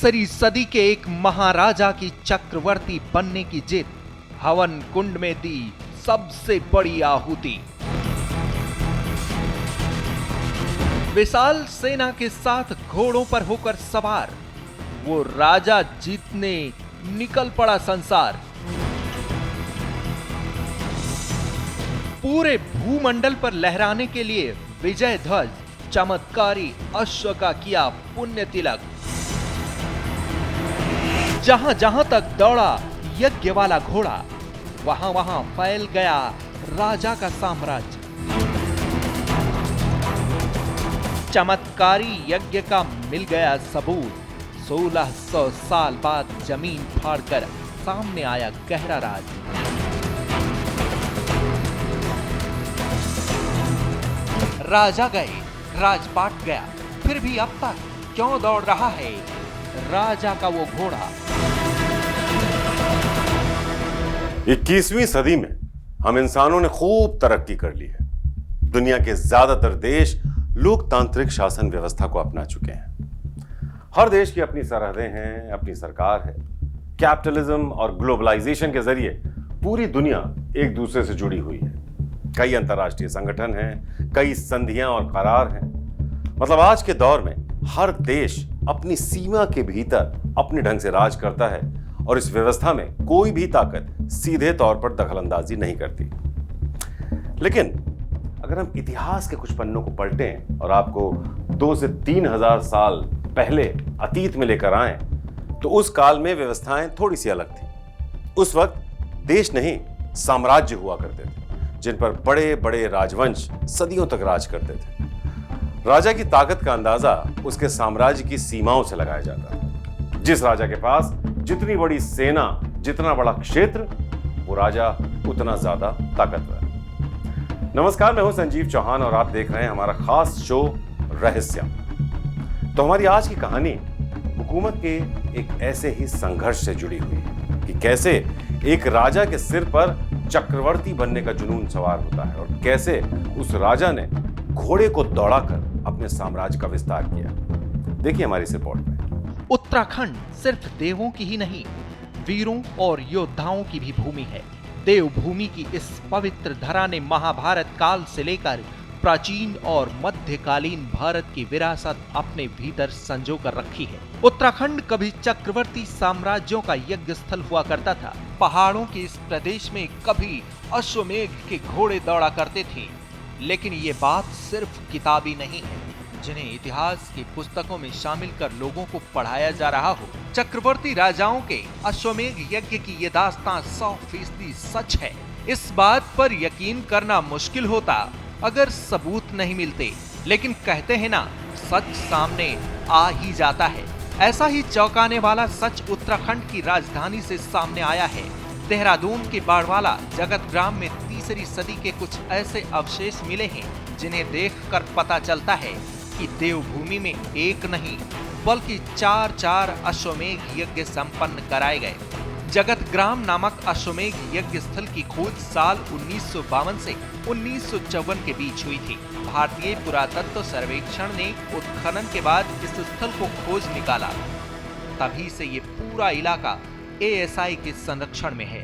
तीसरी सदी के एक महाराजा की चक्रवर्ती बनने की जिद, हवन कुंड में दी सबसे बड़ी आहुति। विशाल सेना के साथ घोड़ों पर होकर सवार वो राजा जीतने निकल पड़ा संसार। पूरे भूमंडल पर लहराने के लिए विजय ध्वज चमत्कारी अश्व का किया पुण्य तिलक। जहां जहां तक दौड़ा यज्ञ वाला घोड़ा, वहां वहां फैल गया राजा का साम्राज्य। चमत्कारी यज्ञ का मिल गया सबूत। 1600 साल बाद जमीन फाड़कर सामने आया गहरा राज। राजा गए, राजपाट गया, फिर भी अब तक क्यों दौड़ रहा है राजा का वो घोड़ा। 21वीं सदी में हम इंसानों ने खूब तरक्की कर ली है। दुनिया के ज्यादातर देश लोकतांत्रिक शासन व्यवस्था को अपना चुके हैं। हर देश की अपनी सरहदें हैं, अपनी सरकार है। कैपिटलिज्म और ग्लोबलाइजेशन के जरिए पूरी दुनिया एक दूसरे से जुड़ी हुई है। कई अंतर्राष्ट्रीय संगठन हैं, कई संधियां और करार हैं। मतलब आज के दौर में हर देश अपनी सीमा के भीतर अपने ढंग से राज करता है और इस व्यवस्था में कोई भी ताकत सीधे तौर पर दखलंदाजी नहीं करती। लेकिन अगर हम इतिहास के कुछ पन्नों को पलटें और आपको 2 से 3 हजार साल पहले अतीत में लेकर आएं, तो उस काल में व्यवस्थाएं थोड़ी सी अलग थी। उस वक्त देश नहीं, साम्राज्य हुआ करते थे, जिन पर बड़े बड़े राजवंश सदियों तक राज करते थे। राजा की ताकत का अंदाजा उसके साम्राज्य की सीमाओं से लगाया जाता है। जिस राजा के पास जितनी बड़ी सेना, जितना बड़ा क्षेत्र, वो राजा उतना ज्यादा ताकतवर। नमस्कार, मैं हूं संजीव चौहान और आप देख रहे हैं हमारा खास शो रहस्यम। तो हमारी आज की कहानी हुकूमत के एक ऐसे ही संघर्ष से जुड़ी हुई है कि कैसे एक राजा के सिर पर चक्रवर्ती बनने का जुनून सवार होता है और कैसे उस राजा ने घोड़े को दौड़ाकर अपने साम्राज्य का विस्तार किया। देखिए हमारी इस रिपोर्ट में। उत्तराखंड सिर्फ देवों की ही नहीं, वीरों और योद्धाओं की भी भूमि है। देवभूमि की इस पवित्र धरा ने महाभारत काल से लेकर प्राचीन और मध्यकालीन भारत की विरासत अपने भीतर संजो कर रखी है। उत्तराखंड कभी चक्रवर्ती साम्राज्यों का यज्ञ स्थल हुआ करता था। पहाड़ों के इस प्रदेश में कभी अश्वमेघ के घोड़े दौड़ा करते थे। लेकिन ये बात सिर्फ किताबी नहीं है, जिन्हें इतिहास की पुस्तकों में शामिल कर लोगों को पढ़ाया जा रहा हो। चक्रवर्ती राजाओं के अश्वमेघ यज्ञ की ये दास्तां 100% सच है। इस बात पर यकीन करना मुश्किल होता अगर सबूत नहीं मिलते, लेकिन कहते हैं ना, सच सामने आ ही जाता है। ऐसा ही चौंकाने वाला सच उत्तराखंड की राजधानी से सामने आया है। देहरादून के बाड़वाला जगत ग्राम में तीसरी सदी के कुछ ऐसे अवशेष मिले हैं जिन्हें देखकर पता चलता है कि देवभूमि में एक नहीं बल्कि 4 अश्वमेघ यज्ञ संपन्न कराए गए। जगत ग्राम नामक अश्वमेघ यज्ञ स्थल की खोज साल 1952 से 1954 के बीच हुई थी। भारतीय पुरातत्व सर्वेक्षण ने उत्खनन के बाद इस स्थल को खोज निकाला। तभी से ये पूरा इलाका ASI के संरक्षण में है।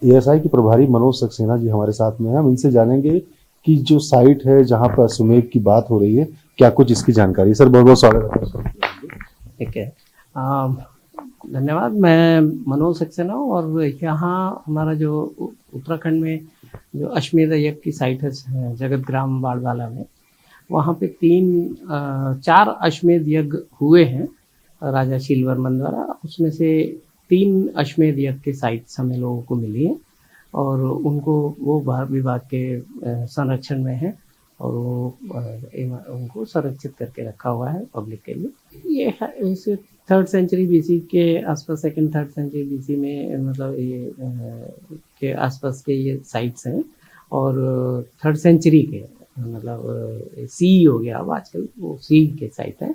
ASI के प्रभारी मनोज सक्सेना जी हमारे साथ में हैं। हम इनसे जानेंगे कि जो साइट है जहां पर अश्वमेघ की बात हो रही है, क्या कुछ इसकी जानकारी। सर बहुत बहुत स्वागत है। ठीक है, धन्यवाद। मैं मनोज सक्सेना हूँ और यहाँ हमारा जो उत्तराखंड में जो अश्वमेध यज्ञ की साइट है जगत ग्राम बाड़वाला में, वहाँ पे 4 अश्वमेध यज्ञ हुए हैं राजा शीलवर्मन द्वारा। उसमें से 3 अश्वमेध यज्ञ के साइट्स हमें लोगों को मिली हैं और उनको वो विभाग के संरक्षण में है और वो उनको संरक्षित करके रखा हुआ है पब्लिक के लिए। ये इस 3rd सेंचुरी BC के आसपास, 2nd-3rd सेंचुरी BC में मतलब ये के आसपास के ये साइट्स हैं और 3rd सेंचुरी के मतलब सी हो गया अब आजकल, वो सी के साइट हैं।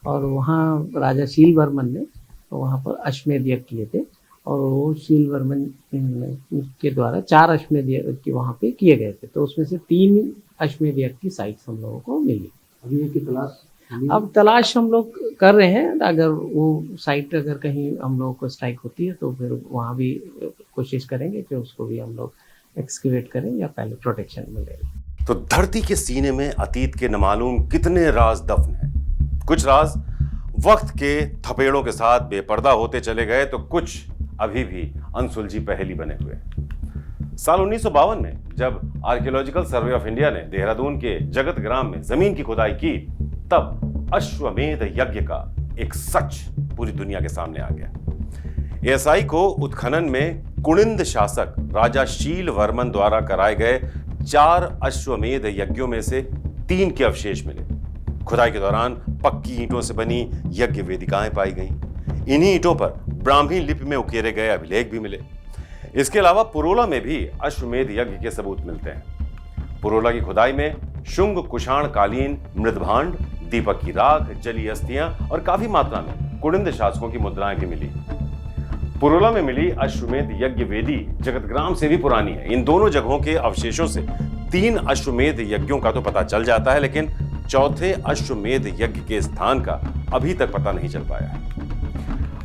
और वहाँ राजा शीलवर्मन ने वहाँ पर अश्वमेध यज्ञ किए थे और वो शीलवर्मन के द्वारा 4 अश्वमेध यज्ञ वहाँ पे किए गए थे। तो उसमें से 3 अश्वमेध यज्ञ की साइट्स हम लोगों को मिली। अभी ये की तलाश मिली? अब तलाश हम लोग कर रहे हैं, अगर वो साइट अगर कहीं हम लोगों को स्ट्राइक होती है तो फिर वहाँ भी कोशिश करेंगे कि उसको भी हम लोग एक्सकेवेट करें या पहले प्रोटेक्शन मिले। तो धरती के सीने में अतीत के न कितने राज दफन हैं। कुछ राज वक्त के थपेड़ों के साथ बेपर्दा होते चले गए, तो कुछ अभी भी अनसुलझी पहेली बने हुए हैं। साल 1952 में जब आर्कियोलॉजिकल सर्वे ऑफ इंडिया ने देहरादून के जगत ग्राम में जमीन की खुदाई की, तब अश्वमेध यज्ञ का एक सच पूरी दुनिया के सामने आ गया। एएसआई को उत्खनन में कुणिंद शासक राजा शील वर्मन द्वारा कराए गए 4 अश्वमेध यज्ञों में से 3 के अवशेष मिले। खुदाई के दौरान पक्की ईंटों से बनी यज्ञ वेदिकाएं पाई गईं। इन्हीं ईंटों पर ब्राह्मी लिपि में उकेरे गए अभिलेख भी मिले। इसके अलावा पुरोला में भी अश्वमेध यज्ञ के सबूत मिलते हैं। पुरोला की खुदाई में शुंग कुषाण कालीन मृदभांड, दीपक की राख, जली अस्थियां और काफी मात्रा में कुणिंद शासकों की मुद्राएं भी मिली। पुरोला में मिली अश्वमेध यज्ञ वेदी जगतग्राम से भी पुरानी है। इन दोनों जगहों के अवशेषों से 3 अश्वमेध यज्ञों का तो पता चल जाता है, लेकिन चौथे अश्वमेध यज्ञ के स्थान का अभी तक पता नहीं चल पाया है।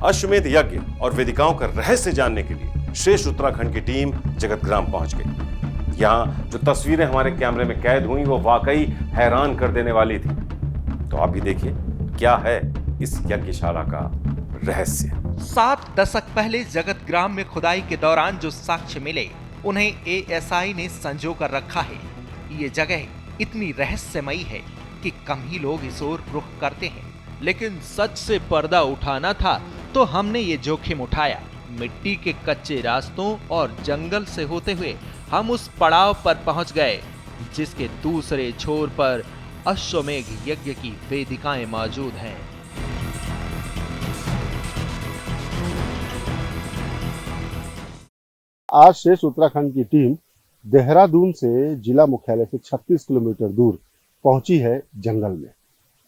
अश्वमेध यज्ञ और वेदिकाओं का रहस्य जानने के लिए श्रेष्ठ उत्तराखंड की टीम जगतग्राम पहुंच गई। यहां जो तस्वीरें हमारे कैमरे में कैद हुई वो वाकई हैरान कर देने वाली थी। तो आप भी देखिए क्या है इस यज्ञशाला का रहस्य। 7 दशक पहले जगत ग्राम में खुदाई के दौरान जो साक्ष्य मिले, उन्हें एएसआई ने संजो कर रखा है। ये जगह इतनी रहस्यमयी है कि कम ही लोग इस ओर रुख करते हैं, लेकिन सच से पर्दा उठाना था तो हमने ये जोखिम उठाया। मिट्टी के कच्चे रास्तों और जंगल से होते हुए हम उस पड़ाव पर पहुंच गए जिसके दूसरे छोर पर अश्वमेध यज्ञ की वेदिकाएं मौजूद हैं। आज श्रेष्ठ उत्तराखंड की टीम देहरादून से जिला मुख्यालय से 36 किलोमीटर दूर पहुंची है जंगल में।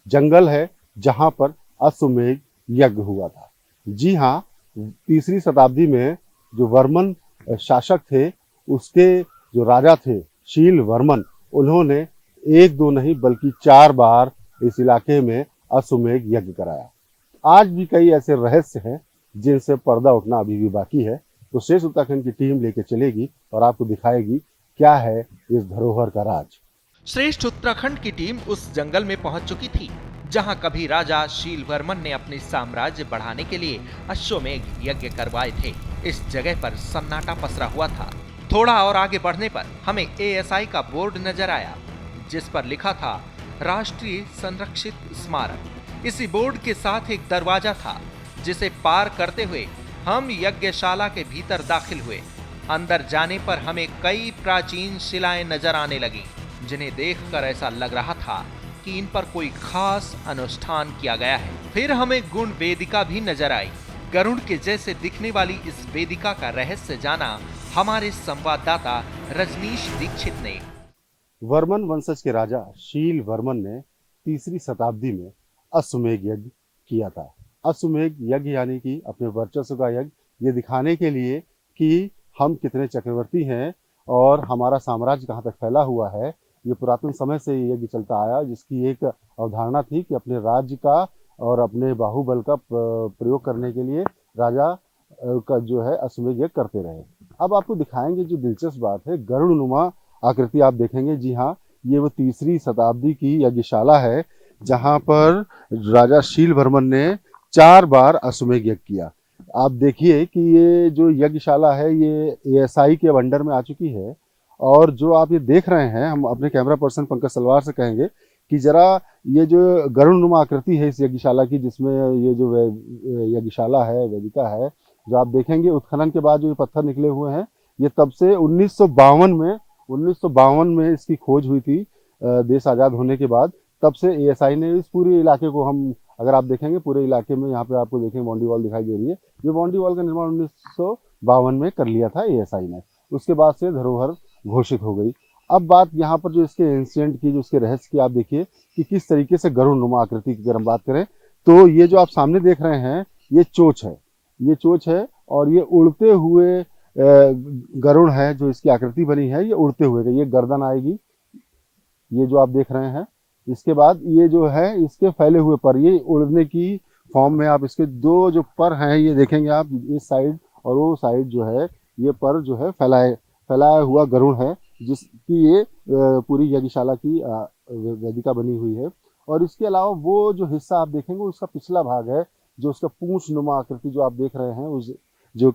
जंगल है जहां पर अश्वमेध यज्ञ हुआ था। जी हाँ, 3री शताब्दी में जो वर्मन शासक थे, उसके जो राजा थे शील वर्मन, उन्होंने 1-2 नहीं बल्कि 4 बार इस इलाके में अश्वमेध यज्ञ कराया। आज भी कई ऐसे रहस्य हैं जिनसे पर्दा उठना अभी भी बाकी है। तो श्रेष्ठ उत्तराखंड की टीम लेके चलेगी और आपको दिखाएगी क्या है इस धरोहर का राज। श्रेष्ठ उत्तराखंड की टीम उस जंगल में पहुंच चुकी थी जहां कभी राजा शील वर्मन ने अपने साम्राज्य बढ़ाने के लिए अश्वमेध यज्ञ करवाए थे। इस जगह पर सन्नाटा पसरा हुआ था। थोड़ा और आगे बढ़ने पर हमें एएसआई का बोर्ड नजर आया जिस पर लिखा था राष्ट्रीय संरक्षित स्मारक। इसी बोर्ड के साथ एक दरवाजा था जिसे पार करते हुए हम यज्ञशाला के भीतर दाखिल हुए। अंदर जाने पर हमें कई प्राचीन शिलाएं नजर आने लगीं, जिन्हें देखकर ऐसा लग रहा था कि इन पर कोई खास अनुष्ठान किया गया है। फिर हमें गुण वेदिका भी नजर आई। गरुड़ के जैसे दिखने वाली इस वेदिका का रहस्य जाना हमारे संवाददाता रजनीश दीक्षित ने। वर्मन वंशज के राजा शील वर्मन ने 3री शताब्दी में अश्वमेध यज्ञ किया था। अश्वमेध यज्ञ यानी कि अपने वर्चस्व का यज्ञ, ये दिखाने के लिए कि हम कितने चक्रवर्ती हैं और हमारा साम्राज्य कहाँ तक फैला हुआ है। ये पुरातन समय से ये यज्ञ चलता आया, जिसकी एक अवधारणा थी कि अपने राज्य का और अपने बाहुबल का प्रयोग करने के लिए राजा का जो है अश्वमेध यज्ञ करते रहे। अब आपको दिखाएंगे जो दिलचस्प बात है, गरुड़नुमा आकृति आप देखेंगे। जी हाँ, ये वो 3री शताब्दी की यज्ञशाला है जहाँ पर राजा शील वर्मन ने 4 बार अश्वमेध यज्ञ किया। आप देखिए कि ये जो यज्ञशाला है ये एएसआई के अंडर में आ चुकी है। और जो आप ये देख रहे हैं, हम अपने कैमरा पर्सन पंकज सलवार से कहेंगे कि जरा ये जो गरुड़नुमा आकृति है इस यज्ञशाला की, जिसमें ये जो यज्ञशाला है, वेदिका है, जो आप देखेंगे उत्खनन के बाद जो ये पत्थर निकले हुए हैं, ये तब से 1952 में इसकी खोज हुई थी देश आज़ाद होने के बाद। तब से एएसआई ने इस पूरे इलाके को, हम अगर आप देखेंगे पूरे इलाके में, यहाँ पे आपको देखेंगे बाउंड्री वॉल दिखाई दे रही है, ये बाउंड्री वॉल का निर्माण 1952 में कर लिया था एएसआई ने। उसके बाद से धरोहर घोषित हो गई। अब बात यहाँ पर जो इसके एंशिएंट की, जो इसके रहस्य की, आप देखिए कि किस तरीके से गरुड़नुमा आकृति की अगर हम बात करें तो ये जो आप सामने देख रहे हैं ये चोच है। ये चोच है और ये उड़ते हुए गरुड़ है जो इसकी आकृति बनी है, ये उड़ते हुए, ये गर्दन आएगी, ये जो आप देख रहे हैं इसके बाद ये जो है इसके फैले हुए पर, ये उड़ने की फॉर्म में आप इसके दो जो पर हैं ये देखेंगे आप, इस साइड और वो साइड जो है ये पर जो है फैलाया हुआ गरुड़ है, जिसकी ये पूरी यज्ञशाला की वेदिका बनी हुई है। और इसके अलावा वो जो हिस्सा आप देखेंगे उसका पिछला भाग है, जो उसका पूंछ नुमा आकृति जो आप देख रहे हैं, उस जो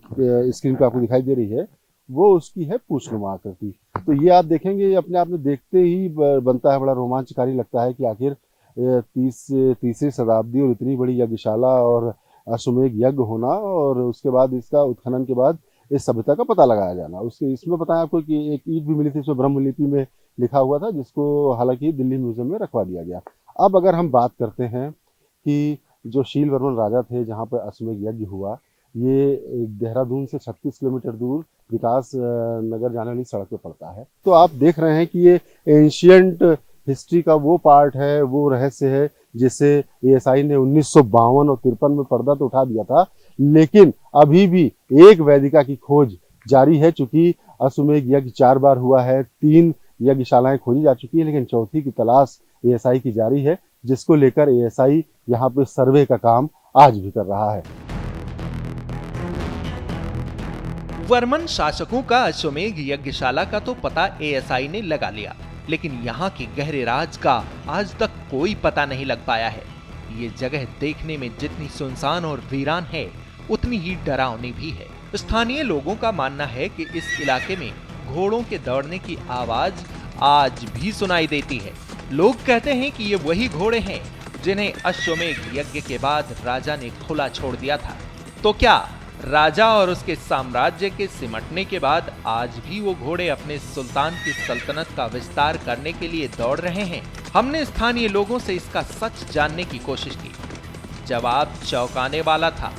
स्क्रीन पे आपको दिखाई दे रही है वो उसकी है पूंछ नुमा आकृति। तो ये आप देखेंगे, ये अपने आप में देखते ही बनता है, बड़ा रोमांचकारी लगता है कि आखिर तीसरी शताब्दी और इतनी बड़ी यज्ञशाला और अश्वमेध यज्ञ होना, और उसके बाद इसका उत्खनन के बाद इस सभ्यता का पता लगाया जाना। उसके इसमें बताया आपको कि एक ईंट भी मिली थी, इसमें ब्रह्मलिपि में लिखा हुआ था, जिसको हालांकि दिल्ली म्यूजियम में रखवा दिया गया। अब अगर हम बात करते हैं कि जो शील वर्मन राजा थे जहाँ पर अश्वमेध यज्ञ हुआ, ये देहरादून से 36 किलोमीटर दूर विकास नगर जाने वाली सड़क पे पड़ता है। तो आप देख रहे हैं कि ये एंशियंट हिस्ट्री का वो पार्ट है, वो रहस्य है जिसे एएसआई ने 1952 और 53 में पर्दा तो उठा दिया था, लेकिन अभी भी एक वेदिका की खोज जारी है। चूंकि अश्वमेध यज्ञ 4 बार हुआ है, 3 यज्ञशालाएं खोजी जा चुकी है, लेकिन चौथी की तलाश एएसआई की जारी है, जिसको लेकर एएसआई यहाँ पे सर्वे का काम आज भी कर रहा है। वर्मन शासकों का अश्वमेध यज्ञशाला का तो पता एएसआई ने लगा लिया, लेकिन यहाँ के गहरे राज का आज तक कोई पता नहीं लग पाया है। ये जगह देखने में जितनी सुनसान और वीरान है, उतनी ही डरावनी भी है। स्थानीय लोगों का मानना है कि इस इलाके में घोड़ों के दौड़ने की आवाज आज भी सुनाई देती है। लोग कहते हैं कि ये वही घोड़े हैं जिन्हें अश्वमेध यज्ञ के बाद राजा ने खुला छोड़ दिया था। तो क्या राजा और उसके साम्राज्य के सिमटने के बाद आज भी वो घोड़े अपने सुल्तान की सल्तनत का विस्तार करने के लिए दौड़ रहे हैं? हमने स्थानीय लोगों से इसका सच जानने की कोशिश की। जवाब चौंकाने वाला था।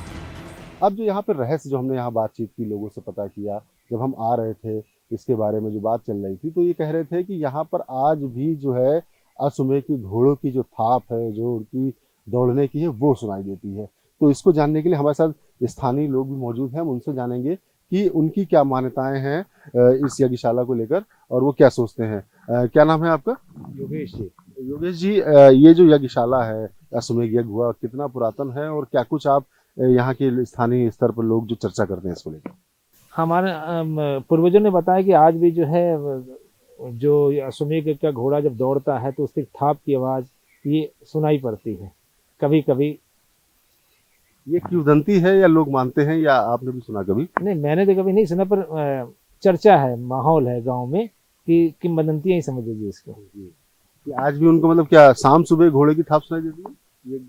अब जो यहाँ पर रहस्य, जो हमने यहाँ बातचीत की, लोगों से पता किया, जब हम आ रहे थे इसके बारे में जो बात चल रही थी, तो ये कह रहे थे कि यहाँ पर आज भी जो है अश्वमेध की घोड़ों की जो थाप है, जो उनकी दौड़ने की है, वो सुनाई देती है। तो इसको जानने के लिए हमारे साथ स्थानीय लोग भी मौजूद हैं, हम उनसे जानेंगे कि उनकी क्या मान्यताएं हैं इस यज्ञशाला को लेकर और वो क्या सोचते हैं। क्या नाम है आपका? योगेश जी। योगेश जी, ये जो यज्ञशाला है, अश्वमेध यज्ञ हुआ, कितना पुरातन है और क्या कुछ आप यहाँ के स्थानीय स्तर पर लोग जो चर्चा करते हैं इसको लेकर? हमारे पूर्वजों ने बताया कि आज भी जो है, जो अश्वमेध का घोड़ा जब दौड़ता है तो उसकी थाप की आवाज़ ये सुनाई पड़ती है। कभी कभी ये किंवदंती है या लोग मानते हैं, या आपने भी सुना कभी? नहीं, मैंने तो कभी नहीं सुना, पर चर्चा है, माहौल है गांव में कि किंवदंतियां ही समझ लीजिए इसको। कि आज भी उनको मतलब क्या शाम सुबह घोड़े की थाप सुनाई देती है? ये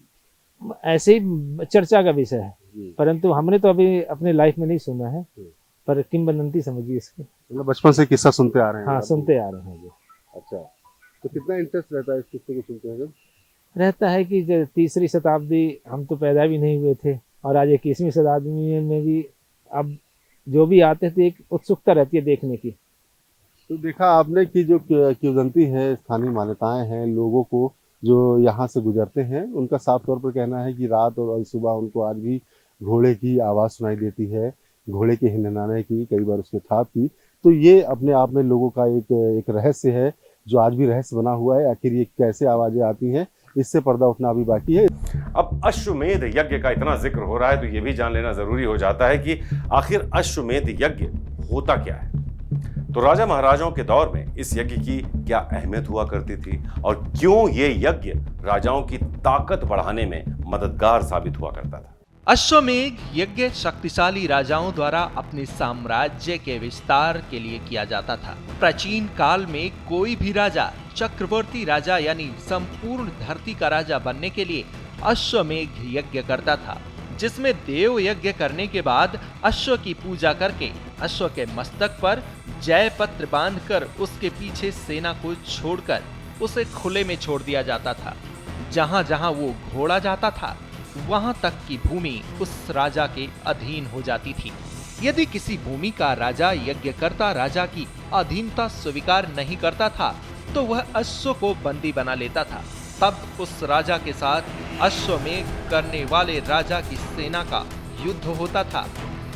ऐसे ही चर्चा का विषय है, परंतु हमने तो अभी अपने लाइफ में नहीं सुना है, पर किंवदंती समझिए इसको। मतलब बचपन से किस्सा सुनते आ रहे हैं? हाँ, सुनते आ रहे हैं। अच्छा, तो कितना इंटरेस्ट रहता है इस किस्से को सुनते हैं जब? रहता है कि जो 3री शताब्दी, हम तो पैदा भी नहीं हुए थे, और आज 21वीं शताब्दी में भी अब जो भी आते थे एक उत्सुकता रहती है देखने की। तो देखा आपने कि जो किंवदंती है, स्थानीय मान्यताएं हैं, लोगों को जो यहाँ से गुजरते हैं उनका साफ तौर पर कहना है कि रात और सुबह उनको आज भी घोड़े की आवाज़ सुनाई देती है, घोड़े के हिननाने की, कई बार उसके थाप की। तो ये अपने आप में लोगों का एक रहस्य है जो आज भी रहस्य बना हुआ है। आखिर ये कैसे आवाज़ें आती हैं, इससे पर्दा उठना अभी बाकी है। अब अश्वमेध यज्ञ का इतना जिक्र हो रहा है तो यह भी जान लेना जरूरी हो जाता है कि आखिर अश्वमेध यज्ञ होता क्या है। तो राजा महाराजाओं के दौर में इस यज्ञ की क्या अहमियत हुआ करती थी और क्यों ये यज्ञ राजाओं की ताकत बढ़ाने में मददगार साबित हुआ करता था। अश्वमेध यज्ञ शक्तिशाली राजाओं द्वारा अपने साम्राज्य के विस्तार के लिए किया जाता था। प्राचीन काल में कोई भी राजा चक्रवर्ती राजा यानी संपूर्ण धरती का राजा बनने के लिए अश्वमेध यज्ञ करता था, जिसमें देव यज्ञ करने के बाद अश्व की पूजा करके अश्व के मस्तक पर जय पत्र बांधकर उसके पीछे सेना को छोड़कर उसे खुले में छोड़ दिया जाता था। जहां जहां वो घोड़ा जाता था वहां तक की भूमि उस राजा के अधीन हो जाती थी। यदि किसी भूमि का राजा यज्ञकर्ता राजा की अधीनता स्वीकार नहीं करता था तो वह अश्व को बंदी बना लेता था। तब उस राजा के साथ अश्वमेध करने वाले राजा की सेना का युद्ध होता था।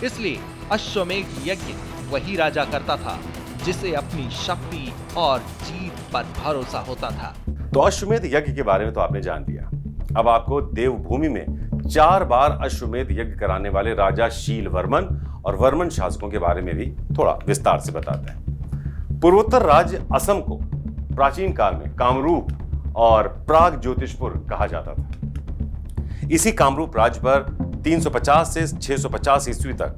इसलिए अश्वमेध यज्ञ वही राजा करता था जिसे अपनी शक्ति और जीत पर भरोसा होता था। तो अश्वमेध यज्ञ के बारे में तो आपने जान लिया। अब आपको देवभूमि में 4 बार अश्वमेध यज्ञ कराने वाले राजा शील वर्मन और वर्मन शासकों के बारे में भी थोड़ा विस्तार से बताते हैं। पूर्वोत्तर राज्य असम को प्राचीन काल में कामरूप और प्राग ज्योतिषपुर कहा जाता था। इसी कामरूप राज्य पर 350 से 650 ईस्वी तक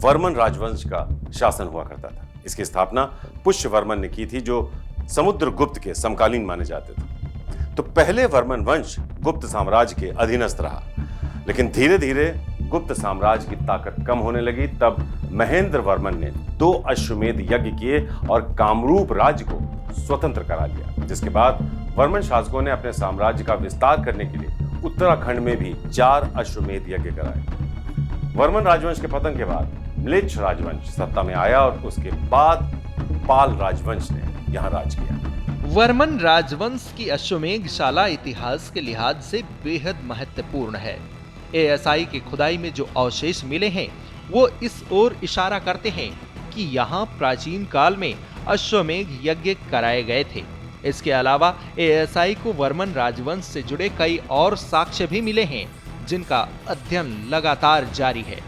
वर्मन राजवंश का शासन हुआ करता था। इसकी स्थापना पुष्यवर्मन ने की थी, जो समुद्रगुप्त के समकालीन माने जाते थे। तो पहले वर्मन वंश गुप्त साम्राज्य के अधीनस्थ रहा, लेकिन धीरे धीरे गुप्त साम्राज्य की ताकत कम होने लगी। तब महेंद्र वर्मन ने 2 अश्वमेध यज्ञ किए और कामरूप राज्य को स्वतंत्र करा लिया, जिसके बाद वर्मन शासकों ने अपने साम्राज्य का विस्तार करने के लिए उत्तराखंड में भी 4 अश्वमेध यज्ञ कराए। वर्मन राजवंश के पतन के बाद म्लेच्छ राजवंश सत्ता में आया और उसके बाद पाल राजवंश ने यहां राज किया। वर्मन राजवंश की अश्वमेध शाला इतिहास के लिहाज से बेहद महत्वपूर्ण है। एएसआई की खुदाई में जो अवशेष मिले हैं वो इस ओर इशारा करते हैं कि यहाँ प्राचीन काल में अश्वमेध यज्ञ कराए गए थे। इसके अलावा एएसआई को वर्मन राजवंश से जुड़े कई और साक्ष्य भी मिले हैं, जिनका अध्ययन लगातार जारी है।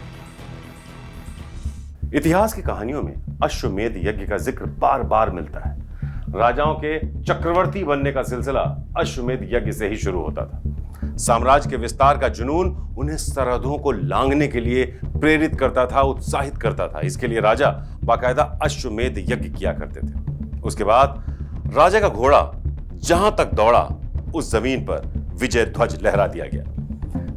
इतिहास की कहानियों में अश्वमेध यज्ञ का जिक्र बार बार मिलता है। राजाओं के चक्रवर्ती बनने का सिलसिला अश्वमेध यज्ञ से ही शुरू होता था। साम्राज्य के विस्तार का जुनून उन्हें सरहदों को लांघने के लिए प्रेरित करता था, उत्साहित करता था। इसके लिए राजा बाकायदा अश्वमेध यज्ञ किया करते थे। उसके बाद राजा का घोड़ा जहां तक दौड़ा, उस जमीन पर विजय ध्वज लहरा दिया गया।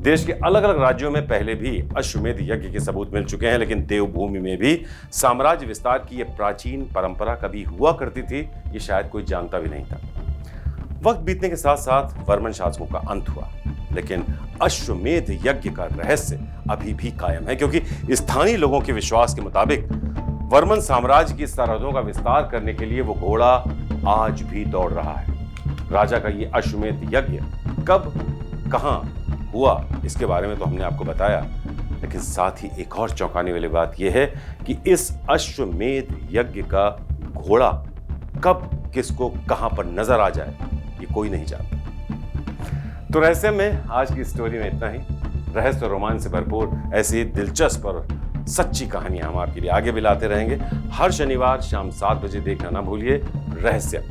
देश के अलग अलग राज्यों में पहले भी अश्वमेध यज्ञ के सबूत मिल चुके हैं, लेकिन देवभूमि में भी साम्राज्य विस्तार की यह प्राचीन परंपरा कभी हुआ करती थी, ये शायद कोई जानता भी नहीं था। वक्त बीतने के साथ साथ वर्मन शासकों का अंत हुआ, लेकिन अश्वमेध यज्ञ का रहस्य अभी भी कायम है, क्योंकि स्थानीय लोगों के विश्वास के मुताबिक वर्मन साम्राज्य की सरहदों का विस्तार करने के लिए वो घोड़ा आज भी दौड़ रहा है। राजा का ये अश्वमेध यज्ञ कब, कहां हुआ, इसके बारे में तो हमने आपको बताया, लेकिन साथ ही एक और चौंकाने वाली बात यह है कि इस अश्वमेध यज्ञ का घोड़ा कब, किसको, कहां पर नजर आ जाए, ये कोई नहीं जानता। तो रहस्य में आज की स्टोरी में इतना ही। रहस्य और रोमांच से भरपूर ऐसी दिलचस्प और सच्ची कहानियां हम आपके लिए आगे भी लाते रहेंगे। हर शनिवार शाम 7 बजे देखना ना भूलिए रहस्य।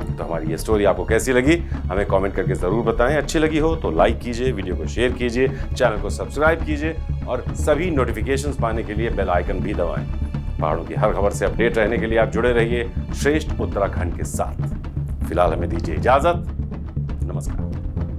तो हमारी ये स्टोरी आपको कैसी लगी हमें कमेंट करके जरूर बताएं। अच्छी लगी हो तो लाइक कीजिए, वीडियो को शेयर कीजिए, चैनल को सब्सक्राइब कीजिए और सभी नोटिफिकेशंस पाने के लिए बेल आइकन भी दबाएं। पहाड़ों की हर खबर से अपडेट रहने के लिए आप जुड़े रहिए श्रेष्ठ उत्तराखंड के साथ। फिलहाल हमें दीजिए इजाजत। नमस्कार।